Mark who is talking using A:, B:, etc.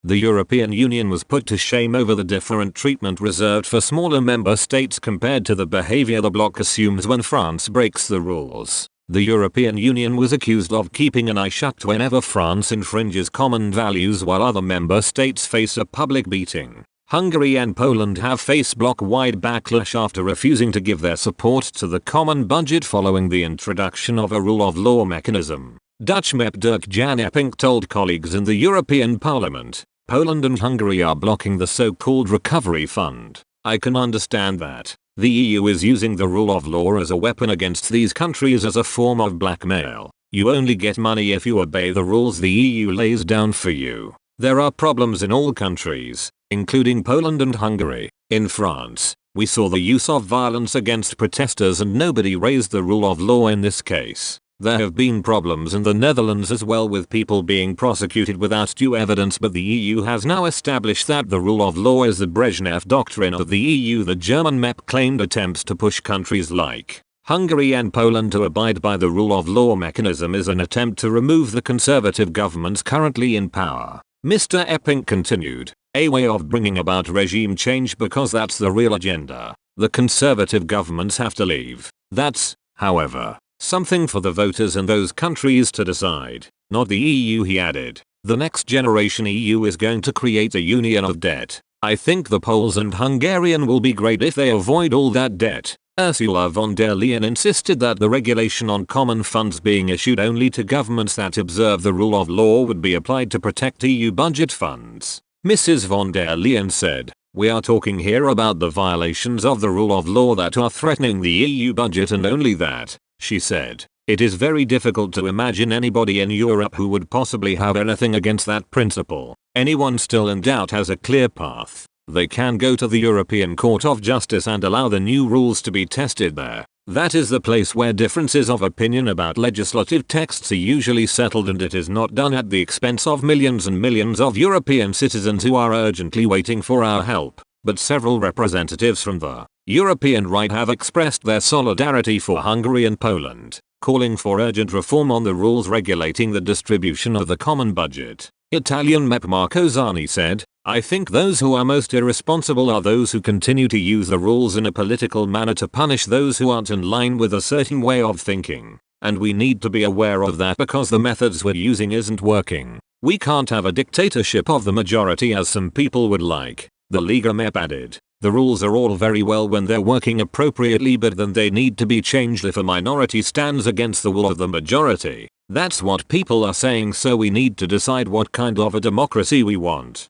A: The European Union was put to shame over the different treatment reserved for smaller member states compared to the behavior the bloc assumes when France breaks the rules. The European Union was accused of keeping an eye shut whenever France infringes common values while other member states face a public beating. Hungary and Poland have faced bloc-wide backlash after refusing to give their support to the common budget following the introduction of a rule of law mechanism. Dutch MEP Dirk-Jan Epping told colleagues in the European Parliament, Poland and Hungary are blocking the so-called recovery fund. I can understand that. The EU is using the rule of law as a weapon against these countries as a form of blackmail. You only get money if you obey the rules the EU lays down for you. There are problems in all countries, including Poland and Hungary. In France, we saw the use of violence against protesters and nobody raised the rule of law in this case. There have been problems in the Netherlands as well with people being prosecuted without due evidence, but the EU has now established that the rule of law is the Brezhnev doctrine of the EU. The German MEP claimed attempts to push countries like Hungary and Poland to abide by the rule of law mechanism is an attempt to remove the conservative governments currently in power. Mr. Epping continued, a way of bringing about regime change because that's the real agenda. The conservative governments have to leave. That's, however, something for the voters in those countries to decide, not the EU, he added. The next generation EU is going to create a union of debt. I think the Poles and Hungarian will be great if they avoid all that debt. Ursula von der Leyen insisted that the regulation on common funds being issued only to governments that observe the rule of law would be applied to protect EU budget funds. Mrs. von der Leyen said, we are talking here about the violations of the rule of law that are threatening the EU budget and only that. She said, it is very difficult to imagine anybody in Europe who would possibly have anything against that principle. Anyone still in doubt has a clear path. They can go to the European Court of Justice and allow the new rules to be tested there. That is the place where differences of opinion about legislative texts are usually settled, and it is not done at the expense of millions and millions of European citizens who are urgently waiting for our help. But several representatives from the European right have expressed their solidarity for Hungary and Poland, calling for urgent reform on the rules regulating the distribution of the common budget. Italian MEP Marco Zanni said, I think those who are most irresponsible are those who continue to use the rules in a political manner to punish those who aren't in line with a certain way of thinking. And we need to be aware of that because the methods we're using isn't working. We can't have a dictatorship of the majority as some people would like. The Liga MEP added, the rules are all very well when they're working appropriately, but then they need to be changed if a minority stands against the will of the majority. That's what people are saying, so we need to decide what kind of a democracy we want.